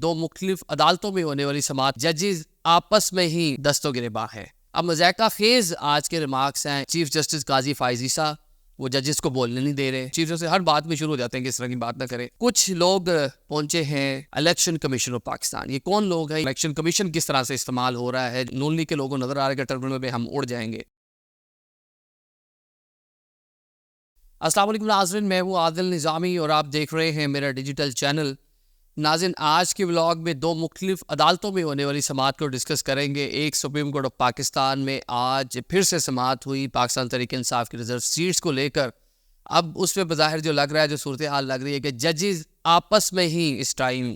दो मुख्तलिफ अदालतों में होने वाली समाअत जजेस आपस में ही दस्तों गिरेबान है। अब मज़ाक़ा खेज आज के रिमार्क्स हैं चीफ जस्टिस काजी फ़ाइज़ ईसा, वो जजेस को बोलने नहीं दे रहे, चीफ जस्टिस हर बात में शुरू हो जाते हैं कि इस तरह की बात ना करें। कुछ लोग पहुंचे हैं इलेक्शन कमीशन ऑफ पाकिस्तान। ये कौन लोग हैं? इलेक्शन कमीशन किस तरह से इस्तेमाल हो रहा है? नून लीग के लोगों नजर आ रहे हैं टर्मिनल में हम उड़ जाएंगे। अस्सलाम वालेकुम नाज़रीन, मैं हूँ आदिल निज़ामी और आप देख रहे हैं मेरा डिजिटल चैनल। नाज़रीन, आज के व्लॉग में दो मुख्तलिफ अदालतों में होने वाली समाअत को डिस्कस करेंगे। एक सुप्रीम कोर्ट ऑफ पाकिस्तान में आज फिर से समाअत हुई पाकिस्तान तहरीक-ए-इंसाफ की रिजर्व सीट्स को लेकर। अब उसमें बज़ाहिर जो लग रहा है, जो सूरत हाल लग रही है कि जजेस आपस में ही इस टाइम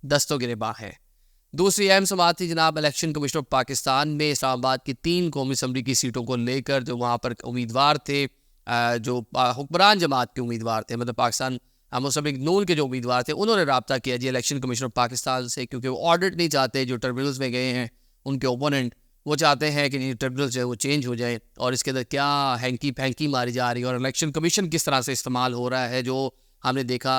दस्तों गिरेबान है। दूसरी अहम समाअत थी जनाब इलेक्शन कमीशन ऑफ पाकिस्तान में इस्लामाबाद की 3 कौमी असम्बली की सीटों को लेकर। जो वहाँ पर उम्मीदवार थे, जो हुक्मरान जमात के उम्मीदवार थे, मतलब पाकिस्तान मुस्लिम लीग नून के जो उम्मीदवार थे, उन्होंने रब्ता किया जी इलेक्शन कमीशन ऑफ पाकिस्तान से, क्योंकि वो ऑडिट नहीं चाहते। जो ट्रिब्यूनल्स में गए हैं उनके ओपोनेंट, वो चाहते हैं कि ट्रिब्यूनल जो है वो चेंज हो जाए और इसके अंदर क्या हैंकी फैंकी मारी जा रही है और इलेक्शन कमीशन किस तरह से इस्तेमाल हो रहा है। जो हमने देखा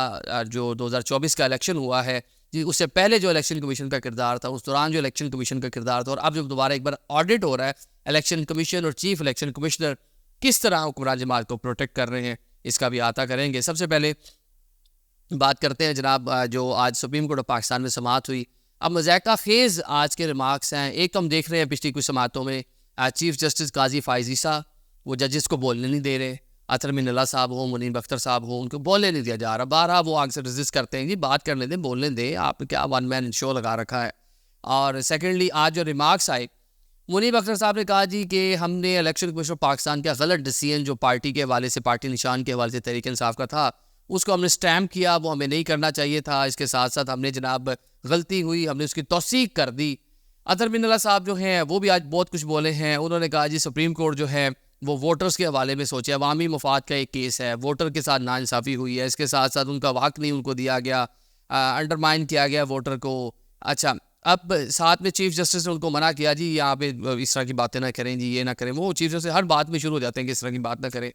जो 2024 का इलेक्शन हुआ है जी, उससे पहले जो इलेक्शन कमीशन का किरदार था, उस दौरान जो इलेक्शन कमीशन का किरदार था, और अब जब दोबारा एक बार ऑडिट हो रहा है, इलेक्शन कमीशन और चीफ इलेक्शन कमिश्नर किस तरह हुक्मरान जमात को प्रोटेक्ट कर रहे हैं, इसका भी आता करेंगे। सबसे पहले बात करते हैं जनाब जो आज सुप्रीम कोर्ट ऑफ पाकिस्तान में समाअत हुई। अब मज़ाक़ा खेज़ आज के रिमार्क्स हैं। एक तो हम देख रहे हैं पिछली कुछ समाअतों में चीफ जस्टिस काजी फ़ाइज़ ईसा, वो जजेस को बोलने नहीं दे रहे। अतर मिनल्ला साहब हो, मुनीब अख्तर साहब हो, उनको बोलने नहीं दिया जा रहा। बारहा वो आग से रजिस्ट करते हैं कि बात करने दें, बोलने दें, आप क्या वन मैन शो लगा रखा है। और सेकेंडली आज जो रिमार्क्स आए, मुनीब अख्तर साहब ने कहा जी कि हमने इलेक्शन कमीशन ऑफ पाकिस्तान का गलत डिसीजन जो पार्टी के हवाले से, पार्टी निशान के हवाले से तहरीक-ए-इंसाफ का था, उसको हमने स्टैम्प किया, वो हमें नहीं करना चाहिए था। इसके साथ साथ हमने जनाब गलती हुई, हमने उसकी तौसीक कर दी। अतर मिनल्ला साहब जो हैं वो भी आज बहुत कुछ बोले हैं। उन्होंने कहा जी सुप्रीम कोर्ट जो है वो वोटर्स के हवाले में सोचे, अवामी मफाद का एक केस है, वोटर के साथ नाइंसाफ़ी हुई है, इसके साथ साथ उनका हक नहीं उनको दिया गया, अंडरमाइन किया गया वोटर को। अच्छा, अब साथ में चीफ जस्टिस ने उनको मना किया जी यहाँ पे इस तरह की बातें ना करें जी, ये ना करें। वो चीफ जस्टिस हर बात में शुरू हो जाते हैं कि इस तरह की बात ना करें।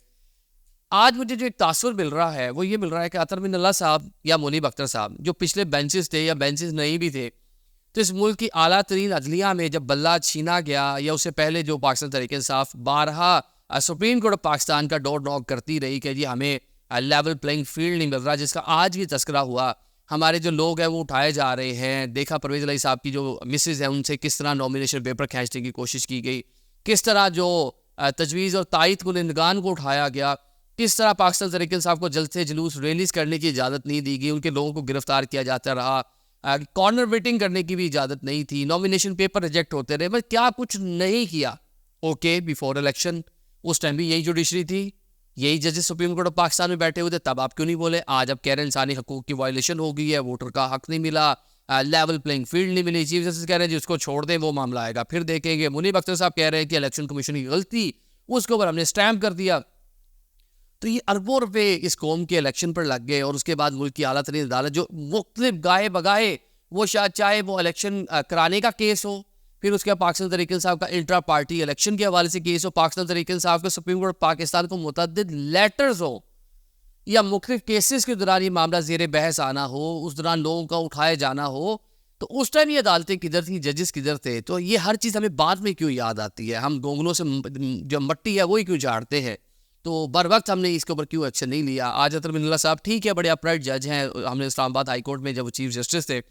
आज मुझे जो एक तासुर मिल रहा है वो ये मिल रहा है कि अतर मिनल्ला साहब या मुनीब अख्तर साहब जो पिछले बेंचेस थे या बेंचेस नहीं भी थे, तो इस मुल्क की आला तरीन अदलिया में जब बल्ला छीना गया, या उससे पहले जो पाकिस्तान तहरीक-ए-इंसाफ बारहा सुप्रीम कोर्ट ऑफ पाकिस्तान का डोर नॉक करती रही कि जी हमें लेवल प्लेइंग फील्ड नहीं मिल रहा, जिसका आज भी तस्करा हुआ। हमारे जो लोग हैं वो उठाए जा रहे हैं। देखा परवेज़ इलाही साहब की जो मिसेज है उनसे किस तरह नॉमिनेशन पेपर खींचने की कोशिश की गई, किस तरह जो तजवीज़ और तायद कुनिंदगान को उठाया गया, किस तरह पाकिस्तान तहरीक-ए-इंसाफ को जल्द से जुलूस रिलीज़ करने की इजाज़त नहीं दी गई, उनके लोगों को गिरफ्तार किया जाता रहा, कॉर्नर वेटिंग करने की भी इजाज़त नहीं थी, नॉमिनेशन पेपर रिजेक्ट होते रहे, बस क्या कुछ नहीं किया। ओके, बिफोर इलेक्शन उस टाइम भी यही जुडिशरी थी, यही जजेस सुप्रीम कोर्ट ऑफ पाकिस्तान में बैठे हुए थे, तब आप क्यों नहीं बोले? आज आप कह रहे हैं इंसानी हकूक़ की वायलेशन हो गई है, वोटर का हक नहीं मिला, लेवल प्लेइंग फील्ड नहीं मिली। चीफ जस्टिस कह रहे हैं जी उसको छोड़ दें, वो मामला आएगा फिर देखेंगे। मुनीब अख्तर साहब कह रहे हैं कि इलेक्शन कमीशन की गलती, उसके ऊपर हमने स्टैम्प कर दिया। तो ये अरबों रुपये इस कौम के इलेक्शन पर लग गए, और उसके बाद मुल्क की आला तरीन अदालत जो मुख्तलिफ गाए बगाए, वो शायद चाहे वो इलेक्शन कराने का केस हो, फिर उसके बाद पाकिस्तान तहरीक-ए-इंसाफ का इंट्रा पार्टी इलेक्शन के हवाले से केस हो, पाकिस्तान तहरीक-ए-इंसाफ का सुप्रीम कोर्ट पाकिस्तान को मुतअद्दिद लेटर्स हो, या मुख्तलिफ केसेस के दौरान ये मामला ज़ेर बहस आना हो, उस दौरान लोगों का उठाए जाना हो, तो उस टाइम ये अदालतें किधर थी, जजेस किधर थे? तो ये हर चीज़ हमें बाद में क्यों याद आती है? हम गोंगलों से जो मट्टी है वही क्यों झाड़ते हैं? तो बर वक्त हमने इसके ऊपर क्यों एक्शन नहीं लिया? आज अतर मिनल्ला साहब ठीक है, बड़े अपराइट जज हैं। हमने इस्लामाबाद हाई कोर्ट में जब वो चीफ जस्टिस थे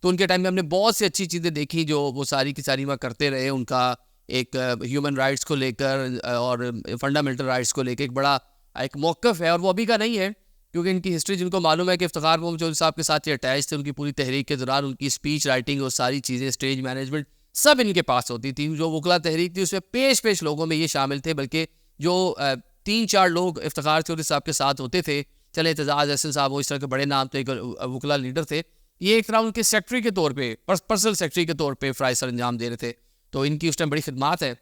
तो उनके टाइम में हमने बहुत सी अच्छी चीज़ें देखी, जो वो सारी की सारी वहाँ करते रहे। उनका एक ह्यूमन राइट्स को लेकर और फंडामेंटल राइट्स को लेकर एक बड़ा एक मौक़िफ़ है, और वो अभी का नहीं है, क्योंकि इनकी हिस्ट्री जिनको मालूम है कि इफ्तिखार मोहम्मद चौधरी साहब के साथ ये अटैच थे। उनकी पूरी तहरीक के दौरान उनकी स्पीच राइटिंग और सारी चीज़ें, स्टेज मैनेजमेंट सब इनके पास होती थी। जो वकला तहरीक थी उसमें पेश लोगों में ये शामिल थे, बल्कि जो 3-4 लोग इफ्तिखार चौधरी साहब के साथ होते थे, चले एतजाज़ अहसन साहब, वो इस तरह के बड़े नाम थे, वकला लीडर थे, ये एक तरह उनके सेक्रेटरी के तौर पे, पर्सनल सेक्रेटरी के तौर पे फ़राइज़ सर अंजाम दे रहे थे। तो इनकी उस टाइम बड़ी खिदमात है,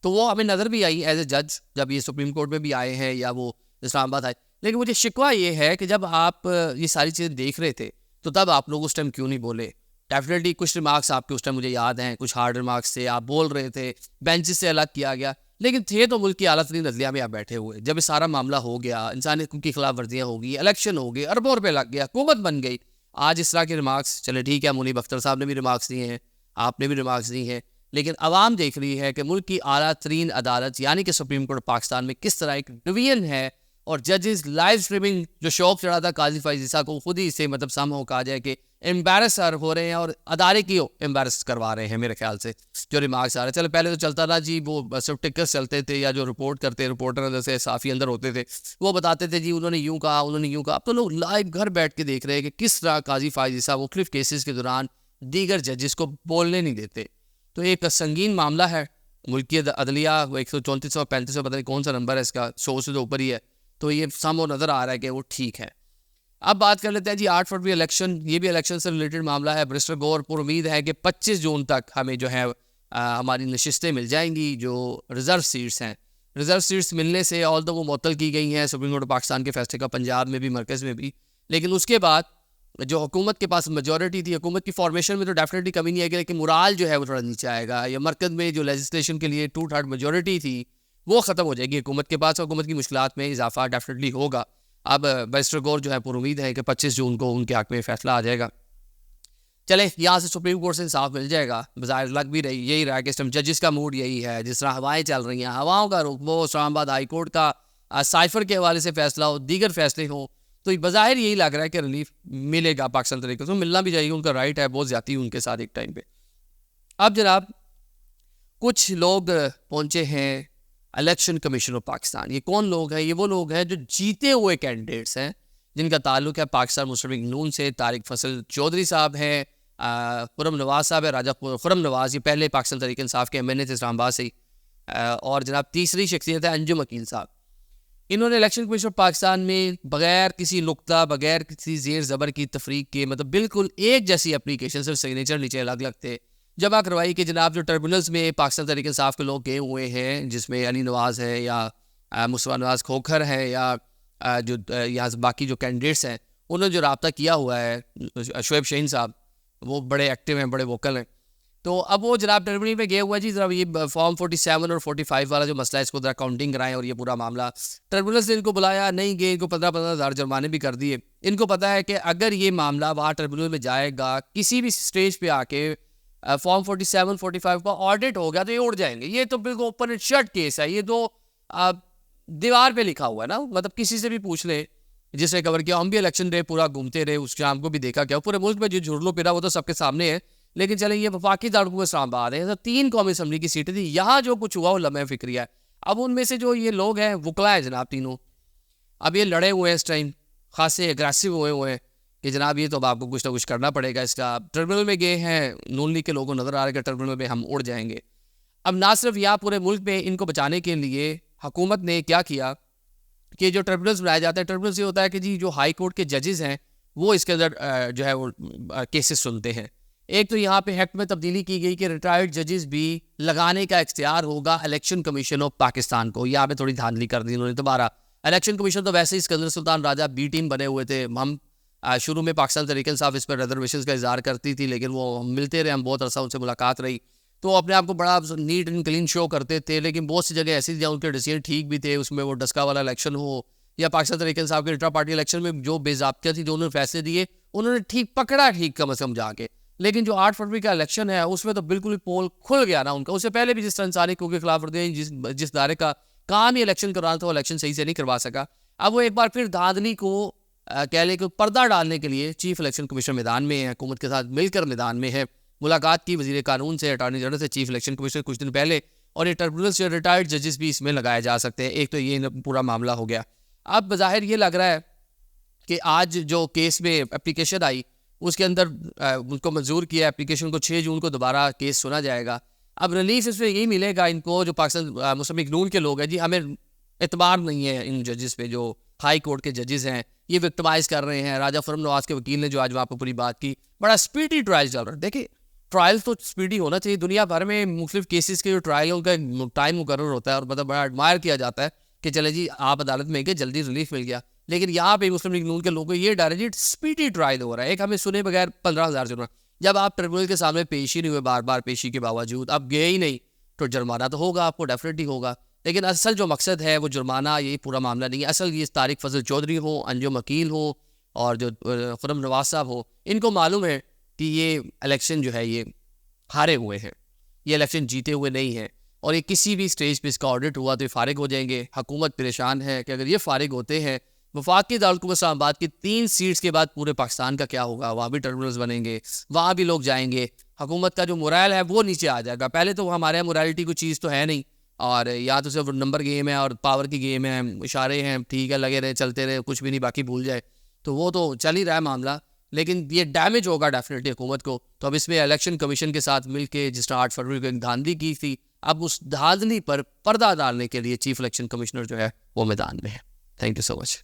तो वो हमें नज़र भी आई एज ए जज जब ये सुप्रीम कोर्ट में भी आए हैं या वो इस्लामाबाद आए। लेकिन मुझे शिकवा ये है कि जब आप ये सारी चीज़ें देख रहे थे तो तब आप लोग उस टाइम क्यों नहीं बोले? डेफिनेटली कुछ रिमार्क्स आपके उस टाइम मुझे याद हैं, कुछ हार्ड रिमार्क्स थे, आप बोल रहे थे, बेंचेस से अलग किया गया, लेकिन थे तो मुल्क की आला तरीन अदलिया में आप बैठे हुए। जब ये सारा मामला हो गया, इंसानी हकूक़ की खिलाफ वर्जियाँ हो गई, इलेक्शन हो गए, अरबों रुपये लग गया, हुकूमत बन गई, आज इस तरह के रिमार्क्स, चले ठीक है, मुनीब अख्तर साहब ने भी रिमार्क्स दिए हैं, आपने भी रिमार्क्स दिए हैं, लेकिन आवाम देख रही है कि मुल्क की आला तरीन अदालत यानी कि सुप्रीम कोर्ट पाकिस्तान में किस तरह एक डिवीजन है, और जजेस लाइव स्ट्रीमिंग जो शौक चढ़ा था काजी फैज़ ईसा को, खुद ही इसे मतलब साम हो कहा जाए कि एम्बेरसर हो रहे हैं और अदारे की एम्बेरस करवा रहे हैं मेरे ख्याल से जो रिमार्क्स आ रहे हैं। चलो पहले तो चलता था जी, वो सिर्फ टिकट्स चलते थे या जो रिपोर्ट करते रिपोर्टर जैसे साफ़ी अंदर होते थे वो बताते थे जी उन्होंने यूँ कहा, उन्होंने यूँ कहा। अब तो लोग लाइव घर बैठ के देख रहे हैं कि किस तरह काजी फैज़ ईसा मुख्तलिफ केसेस के दौरान दीगर जजेस को बोलने नहीं देते। तो एक संगीन मामला है, मुल्क की अदलिया 134-135 पता नहीं कौन सा नंबर है इसका, 100 से तो ऊपर ही है, तो ये सामो नज़र आ रहा है कि वो ठीक है। अब बात कर लेते हैं जी 8 फरवरी इलेक्शन, ये भी इलेक्शन से रिलेटेड मामला है। बैरिस्टर गौर पर उम्मीद है कि 25 जून तक हमें जो है हमारी नशिस्तें मिल जाएंगी जो रिज़र्व सीट्स हैं। रिज़र्व सीट्स मिलने से ऑल तो वो मुअत्तल की गई हैं सुप्रीम कोर्ट पाकिस्तान के फैसले का, पंजाब में भी मरकज़ में भी, लेकिन उसके बाद जो हुकूमत के पास मेजॉरिटी थी, हुकूमत की फॉर्मेशन में तो डेफिनेटली कमी नहीं आएगी, लेकिन मुराल जो है वो थोड़ा नीचे आएगा, या मरकज़ में जो लेजिस्लेशन के लिए 2/3 मेजॉरिटी थी वो ख़त्म हो जाएगी हुकूमत के पास, हुकूमत की मुश्किलात में इजाफा डेफिनेटली होगा। अब बैरिस्टर गौर जो है पर उम्मीद है कि 25 जून को उनके हक़ में फ़ैसला आ जाएगा। चले यहाँ से सुप्रीम कोर्ट से इंसाफ मिल जाएगा, बज़ाहिर लग भी रही यही रहा कि इस टाइम जजेस का मूड यही है, जिस तरह हवाएं चल रही हैं, हवाओं का रुख, वो इस्लामाबाद हाई कोर्ट का साइफर के हवाले से फ़ैसला हो, दीगर फैसले हों, तो बज़ाहिर यही लग रहा है कि रिलीफ मिलेगा पाकिस्तान तरीके से, मिलना भी चाहिए, उनका राइट है, बहुत ज़्यादती उनके साथ एक टाइम पे। अब जनाब कुछ लोग पहुँचे हैं इलेक्शन कमीशन ऑफ पाकिस्तान। ये कौन लोग हैं? ये वो लोग हैं जो जीते हुए कैंडिडेट्स हैं जिनका ताल्लुक है पाकिस्तान मुस्लिम लीग नून से। तारिक फसल चौधरी साहब हैं, खुरम नवाज साहब है, राजा खुरम नवाज, ये पहले पाकिस्तान तहरीक इंसाफ के MNA थे इस्लामाबाद से ही, और जनाब तीसरी शख्सियत है अंजुम अकील साहब। इन्होंने इलेक्शन कमीशन ऑफ पाकिस्तान में बगैर किसी नुक्ता, बगैर किसी ज़ेर ज़बर की तफरीक के, मतलब बिल्कुल एक जैसी एप्लीकेशन, सिर्फ सिग्नेचर नीचे अलग अलग थे, जमा करवाई कि जनाब जो ट्रिब्यूनल्स में पाकिस्तान तहरीक इंसाफ के लोग गए हुए हैं, जिसमें अली नवाज़ है या मुस्तफ़ा नवाज़ खोखर है या जो यहाँ बाकी जो कैंडिडेट्स हैं, उन्होंने जो रब्ता किया हुआ है, शुएब शहीन साहब वो बड़े एक्टिव हैं, बड़े वोकल हैं, तो अब वो जनाब ट्रिब्यूनल में गए हुआ है जी, जरा ये फॉर्म 47 और 45 वाला जो मसला है इसको जरा काउंटिंग कराएं, और ये पूरा मामला ट्रिब्यूनल से इनको बुलाया, नहीं गए, इनको 15-15 हज़ार जुर्माने भी कर दिए। इनको पता है कि अगर ये मामला वहाँ ट्रिब्यूनल में जाएगा, किसी भी स्टेज पे आके फॉर्म 47-45 का ऑडिट हो गया तो ये उड़ जाएंगे। ये तो बिल्कुल ओपन एंड शट केस है, ये तो दीवार पे लिखा हुआ है ना, मतलब किसी से भी पूछ ले जिसने कवर किया। हम भी इलेक्शन डे पूरा घूमते रहे, उस शाम को भी देखा क्या पूरे मुल्क में जो झुरलो फिरा वो तो सबके सामने है, लेकिन चले ये वफाकी दारकूमत इस्लामाबाद है, तो 3 कौमी असम्बली की सीटें थी, यहाँ जो कुछ हुआ वो लम्हे फिक्रिया है। अब उनमें से जो ये लोग हैं वकला है जनाब तीनों, अब ये लड़े हुए हैं इस टाइम, खासे एग्रेसिव हुए हैं कि जनाब ये तो अब आपको कुछ ना कुछ करना पड़ेगा इसका। ट्रिब्यूनल में गए हैं, नून लीग के लोगों को नज़र आ रहा है कि ट्रिब्यूनल में हम उड़ जाएंगे। अब ना सिर्फ यहाँ पूरे मुल्क में इनको बचाने के लिए हुकूमत ने क्या किया कि जो ट्रिब्यूनल्स बनाए जाते हैं, ट्रिब्यूनल्स ये होता है कि जी जो हाई कोर्ट के जजेस हैं वो इसके अंदर जो है वो केसेस सुनते हैं। एक तो यहाँ पे एक्ट में तब्दीली की गई कि रिटायर्ड जजेस भी लगाने का इख्तियार होगा इलेक्शन कमीशन ऑफ पाकिस्तान को। यहाँ पे थोड़ी धांधली कर दी उन्होंने दोबारा। इलेक्शन कमीशन तो वैसे ही सिकंदर सुल्तान राजा बी टीम बने हुए थे, हम शुरू में पाकिस्तान तहरीक इंसाफ इस पर रिजर्वेशन का इजहार करती थी, लेकिन वो मिलते रहे, हम बहुत अरसा उनसे मुलाकात रही, तो अपने आप को बड़ा नीट एंड क्लीन शो करते थे, लेकिन बहुत सी जगह ऐसी जहाँ उनके डिसीजन ठीक भी थे, उसमें वो डस्का वाला इलेक्शन हो या पाकिस्तान तहरीक इंसाफ के इंट्रा पार्टी इलेक्शन में जो बेज़ाब्तियाँ थी जो उन्होंने फैसले दिए उन्होंने ठीक पकड़ा, ठीक कम अज़ कम जाके। लेकिन जो 8 फरवरी का इलेक्शन है उसमें तो बिल्कुल ही पोल खुल गया ना उनका। उससे पहले भी जिस अंसारी को के खिलाफ वर्दी जिस दायरे का काम ही इलेक्शन करवाना था वो इलेक्शन सही से नहीं करवा सका। अब वो एक बार फिर धांधली को कह ले कि पर्दा डालने के लिए चीफ इलेक्शन कमीशन मैदान में है, हुकूमत के साथ मिलकर मैदान में है। मुलाकात की वज़ीर कानून से, अटॉर्नी जनरल से, चीफ इलेक्शन कमीशन कुछ दिन पहले, और ये ट्रिब्यूनल से रिटायर्ड जजेस भी इसमें लगाए जा सकते हैं। एक तो ये पूरा मामला हो गया। अब बज़ाहिर ये लग रहा है कि आज जो केस में एप्लीकेशन आई उसके अंदर उनको मंजूर किया एप्लीकेशन को, 6 जून को दोबारा केस सुना जाएगा। अब रिलीफ इसमें यही मिलेगा इनको जो पाकिस्तान मुस्लिम लीग नून के लोग हैं जी, हमें एतबार नहीं है इन जजेस पे जो हाई कोर्ट के जजेस हैं, ये विक्टिमाइज़ कर रहे हैं। राजा खुरम नवाज के वकील ने जो आज वहाँ पर पूरी बात की, बड़ा स्पीडी ट्रायल चल रहा है। देखिए ट्रायल तो स्पीडी होना चाहिए, दुनिया भर में मुख्तलिफ केसेस के जो ट्रायल का टाइम मुकर्रर होता है और मतलब बड़ा एडमायर किया जाता है कि चले जी आप अदालत में गए, जल्दी रिलीफ मिल गया। लेकिन यहाँ पे मुस्लिम लीग नून के लोगों को ये डायरेक्ट स्पीडी ट्रायल हो रहा है, एक हमें सुने बगैर 15,000 जुर्माना। जब आप ट्रिब्यूनल के सामने पेश ही नहीं हुए, बार बार पेशी के बावजूद अब गए ही नहीं, तो जुर्माना तो होगा आपको, डेफिनेटली होगा। लेकिन असल जो मकसद है वो जुर्माना, ये पूरा मामला नहीं है। असल ये तारिक फजल चौधरी हो, अंजुम अकील हो, और जो खुर्रम नवाज साहब हो, इनको मालूम है कि ये इलेक्शन जो है ये हारे हुए हैं, ये इलेक्शन जीते हुए नहीं है, और ये किसी भी स्टेज पे इसका ऑडिट हुआ तो ये फारिग हो जाएंगे। हुकूमत परेशान है कि अगर ये फारिग होते हैं वफाकी दारुल इस्लामाबाद की 3 सीट्स के बाद पूरे पाकिस्तान का क्या होगा, वहाँ भी टर्मिनल्स बनेंगे, वहाँ भी लोग जाएंगे, हुकूमत का जो मोरल है वो नीचे आ जाएगा। पहले तो हमारे यहाँ मोरालिटी कोई चीज़ तो है नहीं, और या तो सिर्फ नंबर गेम है और पावर की गेम है, इशारे हैं, ठीक है, लगे रहे चलते रहे, कुछ भी नहीं, बाकी भूल जाए, तो वो तो चल ही रहा है मामला। लेकिन ये डैमेज होगा डेफिनेटली हुकूमत को। तो अब इसमें इलेक्शन कमीशन के साथ मिलके जिस तरह 8 फरवरी को एक धांधली की थी, अब उस धांधली पर पर्दा डालने के लिए चीफ इलेक्शन कमिश्नर जो है वो मैदान में है। Thank you so much.